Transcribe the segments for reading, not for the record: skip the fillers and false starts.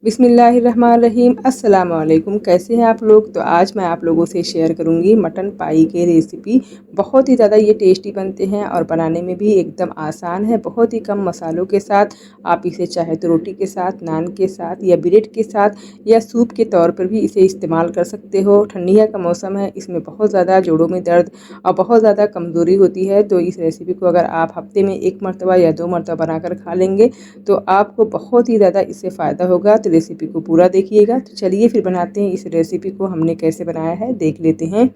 बिस्मिल्लाहिर्रहमानिर्रहीम। अस्सलाम वालेकुम। कैसे हैं आप लोग। तो आज मैं आप लोगों से शेयर करूंगी मटन पाई के रेसिपी। बहुत ही ज़्यादा ये टेस्टी बनते हैं और बनाने में भी एकदम आसान है। बहुत ही कम मसालों के साथ आप इसे चाहे तो रोटी के साथ, नान के साथ या ब्रेड के साथ या सूप के तौर पर भी इसे इस्तेमाल कर सकते हो। ठंडियाँ का मौसम है, इसमें बहुत ज़्यादा जोड़ों में दर्द और बहुत ज़्यादा कमज़ोरी होती है। तो इस रेसिपी को अगर आप हफ्ते में 1 मरतबा या 2 मरतबा बनाकर खा लेंगे तो आपको बहुत ही ज़्यादा इससे फ़ायदा होगा। तो रेसिपी को पूरा देखिएगा। तो चलिए फिर बनाते हैं। इस रेसिपी को हमने कैसे बनाया है देख लेते हैं।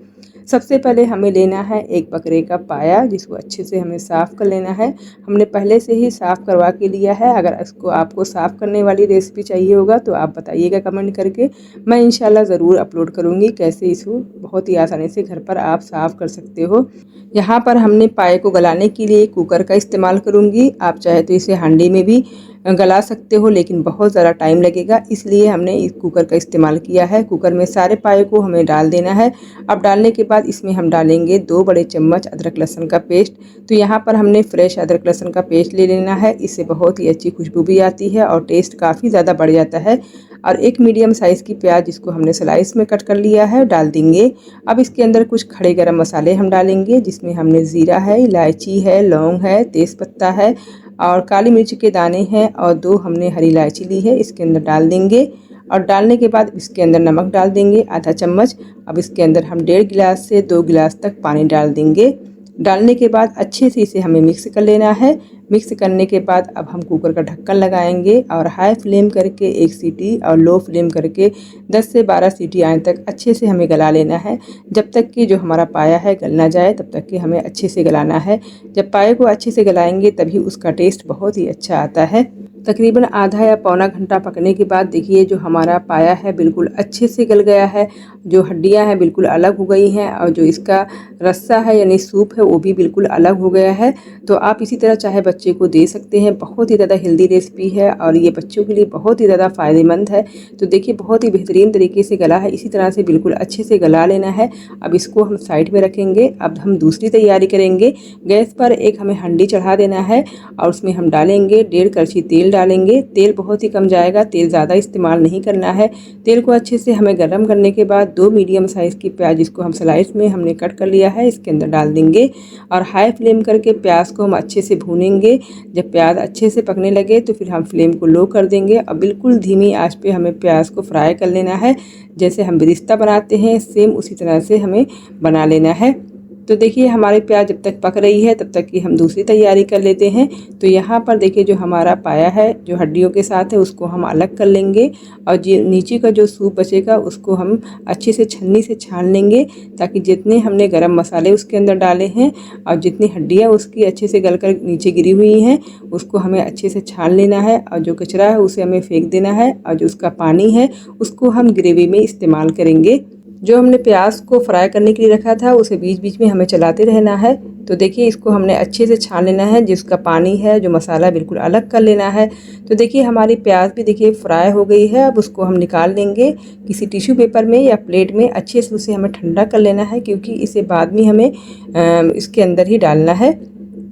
सबसे पहले हमें लेना है एक बकरे का पाया, जिसको अच्छे से हमें साफ़ कर लेना है। हमने पहले से ही साफ़ करवा के लिया है। अगर इसको आपको साफ़ करने वाली रेसिपी चाहिए होगा तो आप बताइएगा कमेंट करके। मैं इंशाल्लाह ज़रूर अपलोड करूँगी कैसे इसको बहुत ही आसानी से घर पर आप साफ़ कर सकते हो। यहाँ पर हमने पाए को गलाने के लिए कुकर का इस्तेमाल करूँगी। आप चाहे तो इसे हांडी में भी गला सकते हो, लेकिन बहुत ज़्यादा टाइम लगेगा, इसलिए हमने इस कुकर का इस्तेमाल किया है। कुकर में सारे पाए को हमें डाल देना है। अब डालने के बाद इसमें हम डालेंगे 2 बड़े चम्मच अदरक लहसुन का पेस्ट। तो यहाँ पर हमने फ्रेश अदरक लहसुन का पेस्ट ले लेना है। इससे बहुत ही अच्छी खुशबू भी आती है और टेस्ट काफ़ी ज़्यादा बढ़ जाता है। और एक मीडियम साइज़ की प्याज, जिसको हमने स्लाइस में कट कर लिया है, डाल देंगे। अब इसके अंदर कुछ खड़े गरम मसाले हम डालेंगे, जिसमें हमने ज़ीरा है, इलायची है, लौंग है, तेज़पत्ता है और काली मिर्च के दाने हैं और 2 हमने हरी इलायची ली है, इसके अंदर डाल देंगे। और डालने के बाद इसके अंदर नमक डाल देंगे आधा चम्मच। अब इसके अंदर हम 1.5 गिलास से 2 गिलास तक पानी डाल देंगे। डालने के बाद अच्छे से इसे हमें मिक्स कर लेना है। मिक्स करने के बाद अब हम कुकर का ढक्कन लगाएंगे और हाई फ्लेम करके 1 सीटी और लो फ्लेम करके 10 से 12 सीटी आने तक अच्छे से हमें गला लेना है। जब तक कि जो हमारा पाया है गल ना जाए तब तक कि हमें अच्छे से गलाना है। जब पाए को अच्छे से गलाएंगे तभी उसका टेस्ट बहुत ही अच्छा आता है। तकरीबन आधा या पौना घंटा पकने के बाद देखिए जो हमारा पाया है बिल्कुल अच्छे से गल गया है। जो हड्डियां हैं बिल्कुल अलग हो गई हैं और जो इसका रस्सा है यानी सूप है वो भी बिल्कुल अलग हो गया है। तो आप इसी तरह चाहे बच्चे को दे सकते हैं। बहुत ही ज़्यादा हेल्दी रेसिपी है और ये बच्चों के लिए बहुत ही ज़्यादा फ़ायदेमंद है। तो देखिए बहुत ही बेहतरीन तरीके से गला है। इसी तरह से बिल्कुल अच्छे से गला लेना है। अब इसको हम साइड में रखेंगे। अब हम दूसरी तैयारी करेंगे। गैस पर एक हमें हंडी चढ़ा देना है और उसमें हम डालेंगे 1.5 कड़छी तेल डालेंगे। तेल बहुत ही कम जाएगा, तेल ज़्यादा इस्तेमाल नहीं करना है। तेल को अच्छे से हमें गर्म करने के बाद 2 मीडियम साइज़ की प्याज, जिसको हम स्लाइस में हमने कट कर लिया है, इसके अंदर डाल देंगे और हाई फ्लेम करके प्याज को हम अच्छे से भूनेंगे। जब प्याज अच्छे से पकने लगे तो फिर हम फ्लेम को लो कर देंगे और बिल्कुल धीमी आंच पे हमें प्याज को फ्राई कर लेना है। जैसे हम बिरिस्ता बनाते हैं सेम उसी तरह से हमें बना लेना है। तो देखिए हमारी प्याज जब तक पक रही है तब तक कि हम दूसरी तैयारी कर लेते हैं। तो यहाँ पर देखिए जो हमारा पाया है जो हड्डियों के साथ है उसको हम अलग कर लेंगे और जो नीचे का जो सूप बचेगा उसको हम अच्छे से छन्नी से छान लेंगे, ताकि जितने हमने गरम मसाले उसके अंदर डाले हैं और जितनी हड्डियाँ उसकी अच्छे से गल कर नीचे गिरी हुई हैं उसको हमें अच्छे से छान लेना है और जो कचरा है उसे हमें फेंक देना है और जो उसका पानी है उसको हम ग्रेवी में इस्तेमाल करेंगे। जो हमने प्याज को फ्राई करने के लिए रखा था उसे बीच बीच में हमें चलाते रहना है। तो देखिए इसको हमने अच्छे से छान लेना है, जिसका पानी है जो मसाला बिल्कुल अलग कर लेना है। तो देखिए हमारी प्याज भी देखिए फ्राई हो गई है। अब उसको हम निकाल लेंगे किसी टिश्यू पेपर में या प्लेट में। अच्छे से उसे हमें ठंडा कर लेना है, क्योंकि इसे बाद में हमें इसके अंदर ही डालना है।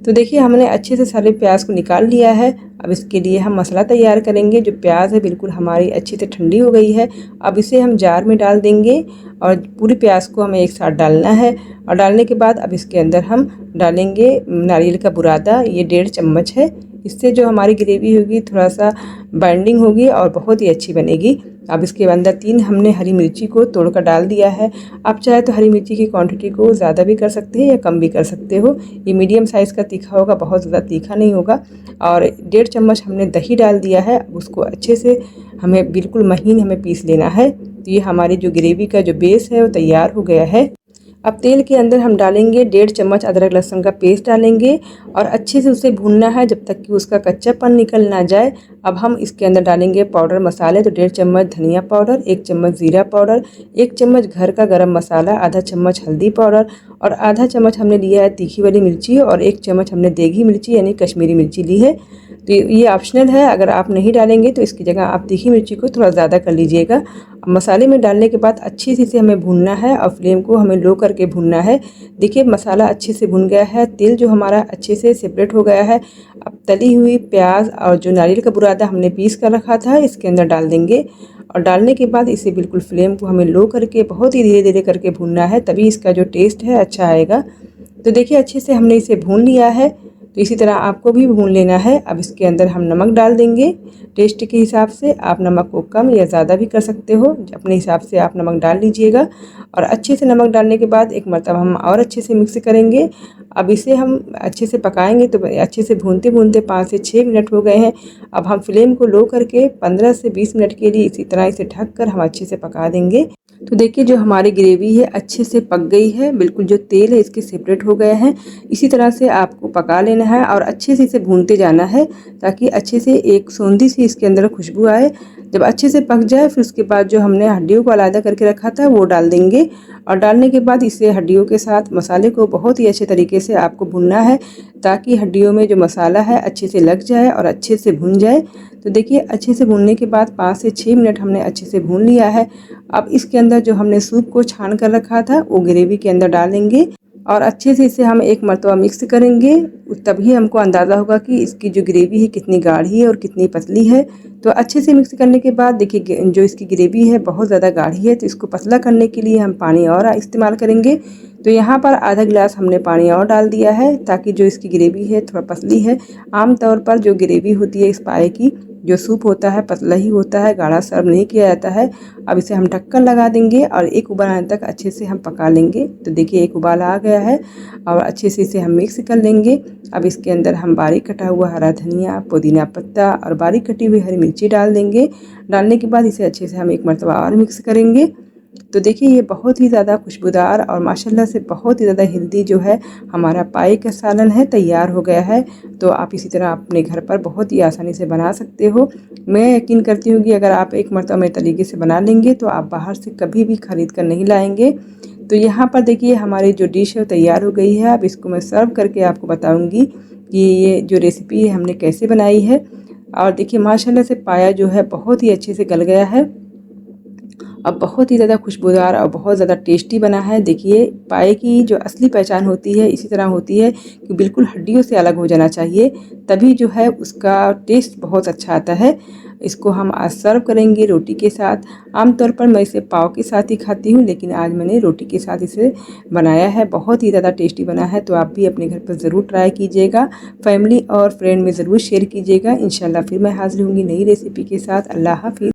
तो देखिए हमने अच्छे से सारे प्याज को निकाल लिया है। अब इसके लिए हम मसाला तैयार करेंगे। जो प्याज है बिल्कुल हमारी अच्छी से ठंडी हो गई है। अब इसे हम जार में डाल देंगे और पूरी प्याज को हमें एक साथ डालना है। और डालने के बाद अब इसके अंदर हम डालेंगे नारियल का बुरादा, ये 1.5 चम्मच है। इससे जो हमारी ग्रेवी होगी थोड़ा सा बाइंडिंग होगी और बहुत ही अच्छी बनेगी। अब इसके अंदर 3 हमने हरी मिर्ची को तोड़कर डाल दिया है। आप चाहे तो हरी मिर्ची की क्वांटिटी को ज़्यादा भी कर सकते हैं या कम भी कर सकते हो। ये मीडियम साइज़ का तीखा होगा, बहुत ज़्यादा तीखा नहीं होगा। और 1.5 चम्मच हमने दही डाल दिया है। उसको अच्छे से हमें बिल्कुल महीन हमें पीस लेना है। तो ये हमारी जो ग्रेवी का जो बेस है वो तैयार हो गया है। अब तेल के अंदर हम डालेंगे 1.5 चम्मच अदरक लहसुन का पेस्ट डालेंगे और अच्छे से उसे भूनना है जब तक कि उसका कच्चापन निकल ना जाए। अब हम इसके अंदर डालेंगे पाउडर मसाले। तो 1.5 चम्मच धनिया पाउडर, 1 चम्मच ज़ीरा पाउडर, 1 चम्मच घर का गरम मसाला, आधा चम्मच हल्दी पाउडर और आधा चम्मच हमने लिया है तीखी वाली मिर्ची और 1 चम्मच हमने देगी मिर्ची यानी कश्मीरी मिर्ची ली है। तो ये ऑप्शनल है, अगर आप नहीं डालेंगे तो इसकी जगह आप तीखी मिर्ची को थोड़ा ज़्यादा कर लीजिएगा। मसाले में डालने के बाद अच्छी से इसे हमें भूनना है और फ्लेम को हमें लो कर करके भुनना है। देखिए मसाला अच्छे से भुन गया है, तेल जो हमारा अच्छे से सेपरेट हो गया है। अब तली हुई प्याज और जो नारियल का बुरादा हमने पीस कर रखा था इसके अंदर डाल देंगे और डालने के बाद इसे बिल्कुल फ्लेम को हमें लो करके बहुत ही धीरे धीरे करके भूनना है, तभी इसका जो टेस्ट है अच्छा आएगा। तो देखिए अच्छे से हमने इसे भून लिया है, तो इसी तरह आपको भी भून लेना है। अब इसके अंदर हम नमक डाल देंगे टेस्ट के हिसाब से। आप नमक को कम या ज़्यादा भी कर सकते हो, अपने हिसाब से आप नमक डाल लीजिएगा। और अच्छे से नमक डालने के बाद एक मरतबा हम और अच्छे से मिक्स करेंगे। अब इसे हम अच्छे से पकाएंगे, तो अच्छे से भूनते भूनते 5 से 6 मिनट हो गए हैं। अब हम फ्लेम को लो करके 15 से 20 मिनट के लिए इसी तरह इसे ढक कर हम अच्छे से पका देंगे। तो देखिए जो हमारी ग्रेवी है अच्छे से पक गई है, बिल्कुल जो तेल है इसके सेपरेट हो गए हैं। इसी तरह से आपको पका लेना है और अच्छे से इसे भूनते जाना है ताकि अच्छे से एक सौंधी सी इसके अंदर खुशबू आए। जब अच्छे से पक जाए फिर उसके बाद जो हमने हड्डियों को अलग करके रखा था वो डाल देंगे और डालने के बाद इसे हड्डियों के साथ मसाले को बहुत ही अच्छे तरीके से आपको भुनना है ताकि हड्डियों में जो मसाला है अच्छे से लग जाए और अच्छे से भुन जाए। तो देखिए अच्छे से भूनने के बाद 5 से 6 मिनट हमने अच्छे से भून लिया है। अब इसके अंदर जो हमने सूप को छान कर रखा था वो ग्रेवी के अंदर डालेंगे और अच्छे से इसे हम एक मरतबा मिक्स करेंगे। तभी हमको अंदाज़ा होगा कि इसकी जो ग्रेवी है कितनी गाढ़ी है और कितनी पतली है। तो अच्छे से मिक्स करने के बाद देखिए जो इसकी ग्रेवी है बहुत ज़्यादा गाढ़ी है, तो इसको पतला करने के लिए हम पानी और इस्तेमाल करेंगे। तो यहाँ पर आधा गिलास हमने पानी और डाल दिया है ताकि जो इसकी ग्रेवी है थोड़ा पतली है। आम तौर पर जो ग्रेवी होती है इस पाए की, जो सूप होता है पतला ही होता है, गाढ़ा सर्व नहीं किया जाता है। अब इसे हम ढक्कन लगा देंगे और एक उबाल आने तक अच्छे से हम पका लेंगे। तो देखिए एक उबाल आ गया है और अच्छे से इसे हम मिक्स कर लेंगे। अब इसके अंदर हम बारीक कटा हुआ हरा धनिया, पुदीना पत्ता और बारीक कटी हुई हरी मिर्ची डाल देंगे। डालने के बाद इसे अच्छे से हम एक मरतबा और मिक्स करेंगे। तो देखिए ये बहुत ही ज़्यादा खुशबूदार और माशाल्लाह से बहुत ही ज़्यादा हेल्दी जो है हमारा पाई का सालन है तैयार हो गया है। तो आप इसी तरह अपने घर पर बहुत ही आसानी से बना सकते हो। मैं यकीन करती हूँ कि अगर आप एक मरतबा मेरे तरीके से बना लेंगे तो आप बाहर से कभी भी ख़रीद कर नहीं लाएंगे। तो यहाँ पर देखिए हमारी जो डिश है तैयार हो गई है। अब इसको मैं सर्व करके आपको बताऊँगी कि ये जो रेसिपी है हमने कैसे बनाई है। और देखिए माशाल्लाह से पाया जो है बहुत ही अच्छे से गल गया है, अब बहुत ही ज़्यादा खुशबूदार और बहुत ज़्यादा टेस्टी बना है। देखिए पाए की जो असली पहचान होती है इसी तरह होती है कि बिल्कुल हड्डियों से अलग हो जाना चाहिए, तभी जो है उसका टेस्ट बहुत अच्छा आता है। इसको हम आज सर्व करेंगे रोटी के साथ। आमतौर पर मैं इसे पाव के साथ ही खाती हूँ, लेकिन आज मैंने रोटी के साथ इसे बनाया है। बहुत ही ज़्यादा टेस्टी बना है, तो आप भी अपने घर पर ज़रूर ट्राई कीजिएगा। फैमिली और फ्रेंड में ज़रूर शेयर कीजिएगा। इंशाल्लाह फिर मैं हाज़िर होंगी नई रेसिपी के साथ। अल्लाह हाफ़िज़।